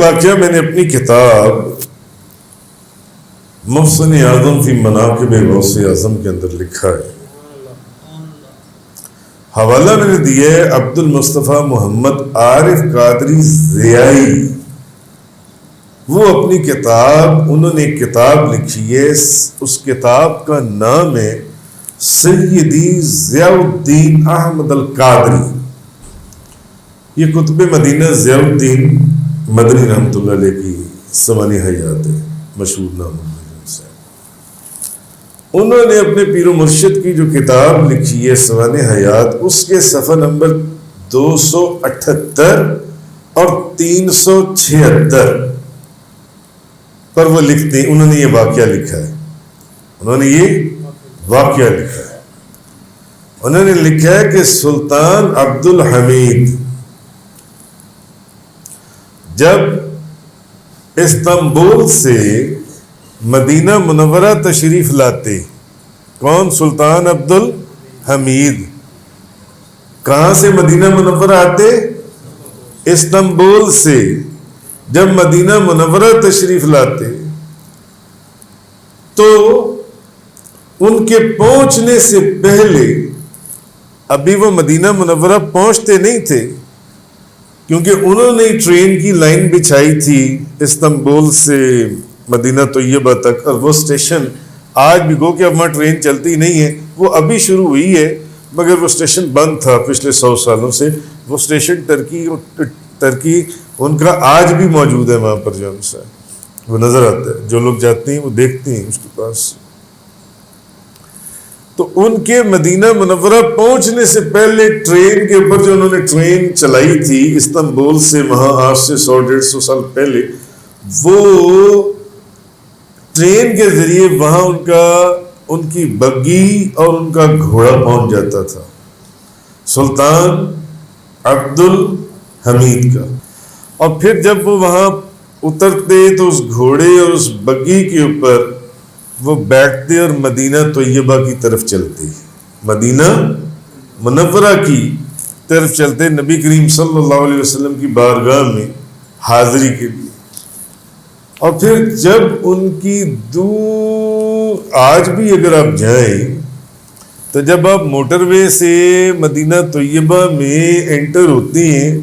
واقعہ میں نے اپنی کتاب محسن اعظم فی مناقب غوث اعظم کے اندر لکھا ہے. حوالہ میں نے دیا ہے عبد المصطفیٰ محمد عارف قادری ضیائی. وہ اپنی کتاب انہوں نے ایک کتاب لکھی ہے, اس کتاب کا نام ہے سیدی ضیاء الدین احمد القادری. یہ کتب مدینہ ضیاء الدین مدنی رحمۃ اللہ علیہ کی سوانح حیات ہے, مشہور نام ہے. انہوں نے اپنے پیر و مرشد کی جو کتاب لکھی ہے سوانح حیات, اس کے صفحہ نمبر 278 اور 376 پر وہ لکھتے ہیں, انہوں نے یہ واقعہ لکھا ہے. انہوں نے لکھا ہے کہ سلطان عبد الحمید جب استنبول سے مدینہ منورہ تشریف لاتے. کون؟ سلطان عبد الحمید. کہاں سے مدینہ منورہ آتے؟ استنبول سے. جب مدینہ منورہ تشریف لاتے تو ان کے پہنچنے سے پہلے, ابھی وہ مدینہ منورہ پہنچتے نہیں تھے کیونکہ انہوں نے ٹرین کی لائن بچھائی تھی استنبول سے مدینہ طیبہ تک, اور وہ اسٹیشن آج بھی گو کہ اب وہاں ٹرین چلتی نہیں ہے, وہ ابھی شروع ہوئی ہے مگر وہ اسٹیشن بند تھا پچھلے 100 سالوں سے. وہ اسٹیشن ترکی ان کا آج بھی موجود ہے وہاں پر, جو وہ نظر آتا ہے, جو لوگ جاتے ہیں وہ دیکھتے ہیں اس کے پاس. تو ان کے مدینہ منورہ پہنچنے سے پہلے ٹرین کے اوپر جو انہوں نے ٹرین چلائی تھی استنبول سے وہاں, آج سے 100-150 سال پہلے, وہ ٹرین کے ذریعے وہاں ان کی بگی اور ان کا گھوڑا پہنچ جاتا تھا سلطان عبد الحمید کا. اور پھر جب وہ وہاں اترتے تو اس گھوڑے اور اس بگی کے اوپر وہ بیٹھتے اور مدینہ طیبہ کی طرف چلتے, مدینہ منورہ کی طرف چلتے, نبی کریم صلی اللہ علیہ وسلم کی بارگاہ میں حاضری کے لیے. اور پھر جب ان کی دور, آج بھی اگر آپ جائیں تو جب آپ موٹر وے سے مدینہ طیبہ میں انٹر ہوتے ہیں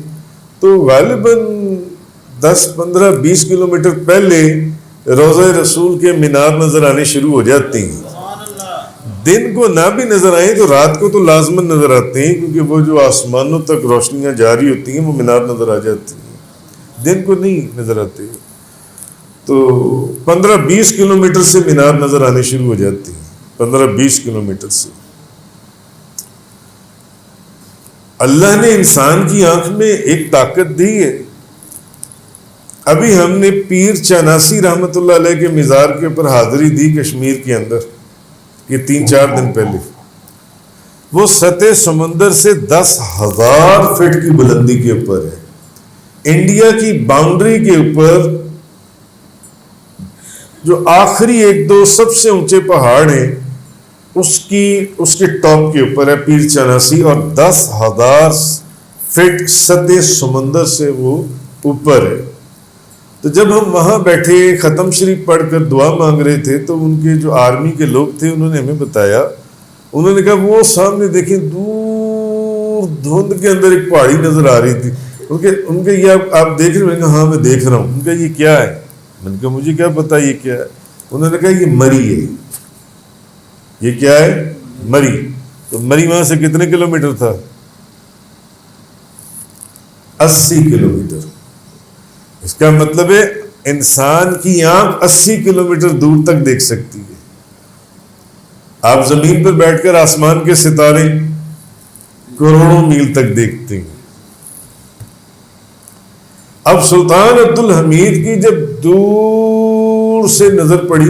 تو غالباً 10-15-20 کلومیٹر پہلے روضہ رسول کے مینار نظر آنے شروع ہو جاتے ہیں. دن کو نہ بھی نظر آئیں تو رات کو تو لازماً نظر آتے ہیں, کیونکہ وہ جو آسمانوں تک روشنیاں جاری ہوتی ہیں وہ مینار نظر آ جاتی ہیں, دن کو نہیں نظر آتے. تو 15-20 کلومیٹر سے مینار نظر آنے شروع ہو جاتی ہیں, 15-20 کلومیٹر سے. اللہ نے انسان کی آنکھ میں ایک طاقت دی ہے. ابھی ہم نے پیر چاناسی رحمۃ اللہ علیہ کے مزار کے اوپر حاضری دی کشمیر کے اندر, یہ 3-4 دن پہلے. وہ سطح سمندر سے 10,000 فٹ کی بلندی کے اوپر ہے. انڈیا کی باؤنڈری کے اوپر جو آخری 1-2 سب سے اونچے پہاڑ ہیں اس کے ٹاپ کے اوپر ہے پیر چاناسی, اور 10,000 فٹ سطح سمندر سے وہ اوپر ہے. تو جب ہم وہاں بیٹھے ختم شریف پڑھ کر دعا مانگ رہے تھے تو ان کے جو آرمی کے لوگ تھے انہوں نے ہمیں بتایا, انہوں نے کہا وہ سامنے دیکھیں دور دھند کے اندر ایک پہاڑی نظر آ رہی تھی. ان کے یہ آپ دیکھ رہے ہیں؟ میں نے کہا ہاں میں دیکھ رہا ہوں. ان کا یہ کیا ہے؟ میں نے کہا مجھے کیا پتا یہ کیا ہے. انہوں نے کہا یہ مری ہے. یہ کیا ہے؟ مری. تو مری وہاں سے کتنے کلومیٹر تھا؟ 80 کلومیٹر. اس کا مطلب ہے انسان کی آنکھ 80 کلومیٹر دور تک دیکھ سکتی ہے. آپ زمین پر بیٹھ کر آسمان کے ستارے کروڑوں میل تک دیکھتے ہیں. اب سلطان عبد الحمید کی جب دور سے نظر پڑی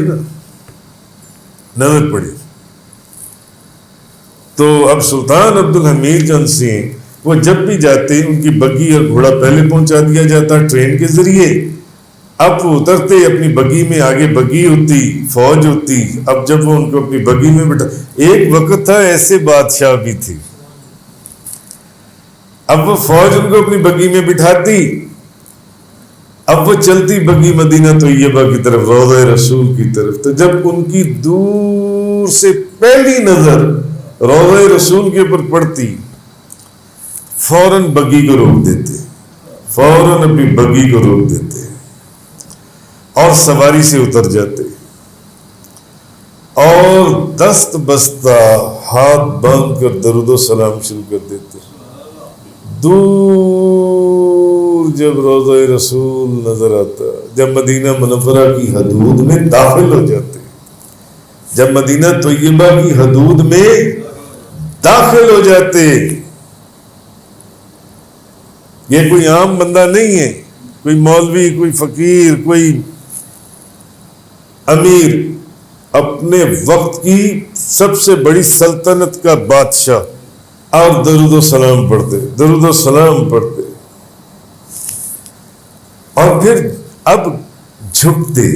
تو اب سلطان عبد الحمید جن سے وہ جب بھی جاتے ان کی بگی اور گھوڑا پہلے پہنچا دیا جاتا ٹرین کے ذریعے. اب وہ اترتے اپنی بگی میں, آگے بگی ہوتی, فوج ہوتی. اب جب وہ ان کو اپنی بگی میں بٹھا, ایک وقت تھا ایسے بادشاہ بھی تھی, اب وہ فوج ان کو اپنی بگی میں بٹھاتی اب وہ چلتی بگی مدینہ طیبہ کی طرف، روضہ رسول کی طرف، تو جب ان کی دور سے پہلی نظر روضہ رسول کے اوپر پڑتی، فوراً بگی کو روک دیتے، فوراً اپنی بگی کو روک دیتے اور سواری سے اتر جاتے اور دست بستہ ہاتھ باندھ کر درود و سلام شروع کر دیتے۔ دور جب روضہ رسول نظر آتا، جب مدینہ منورہ کی حدود میں داخل ہو جاتے، جب مدینہ طیبہ کی حدود میں داخل ہو جاتے، یہ کوئی عام بندہ نہیں ہے، کوئی مولوی، کوئی فقیر، کوئی امیر، اپنے وقت کی سب سے بڑی سلطنت کا بادشاہ، اور درود و سلام پڑھتے، درود و سلام پڑھتے، اور پھر اب جھکتے،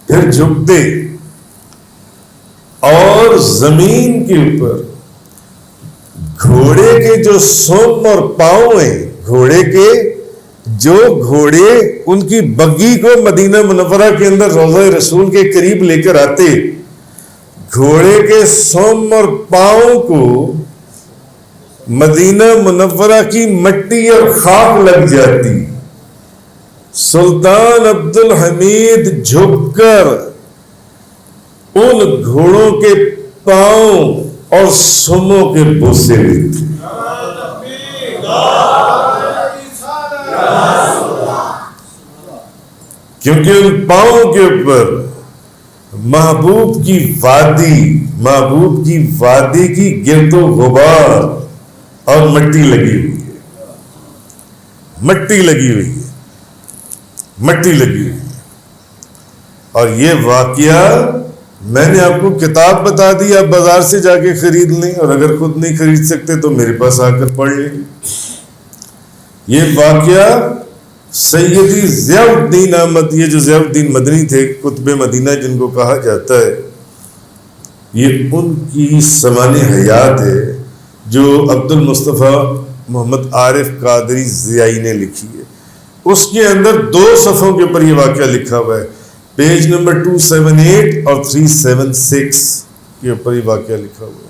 پھر جھکتے اور زمین کے اوپر گھوڑے کے جو سم اور پاؤں ہیں، گھوڑے کے جو گھوڑے ان کی بگی کو مدینہ منورہ کے اندر روضہ رسول کے قریب لے کر آتے، گھوڑے کے سم اور پاؤں کو مدینہ منورہ کی مٹی اور خاک لگ جاتی، سلطان عبد الحمید جھک کر ان گھوڑوں کے پاؤں اور سموں کے بوسے لیتے، کیونکہ ان پاؤں کے اوپر محبوب کی وادی، محبوب کی وادی کی گرد و غبار اور مٹی لگی ہوئی ہے، مٹی لگی ہوئی ہے، مٹی لگی ہوئی ہے۔ اور یہ واقعہ میں نے آپ کو کتاب بتا دی، آپ بازار سے جا کے خرید لیں، اور اگر خود نہیں خرید سکتے تو میرے پاس آ کر پڑھ لیں۔ یہ واقعہ سیدی ضیاء الدین احمد، یہ جو ضیاء الدین مدنی تھے، قطب مدینہ جن کو کہا جاتا ہے، یہ ان کی سمان حیات ہے جو عبد المصطفیٰ محمد عارف قادری ضیائی نے لکھی ہے۔ اس کے اندر 2 صفحوں کے اوپر یہ واقعہ لکھا ہوا ہے، پیج نمبر 278 اور 376 کے اوپر یہ واقعہ لکھا ہوا ہے۔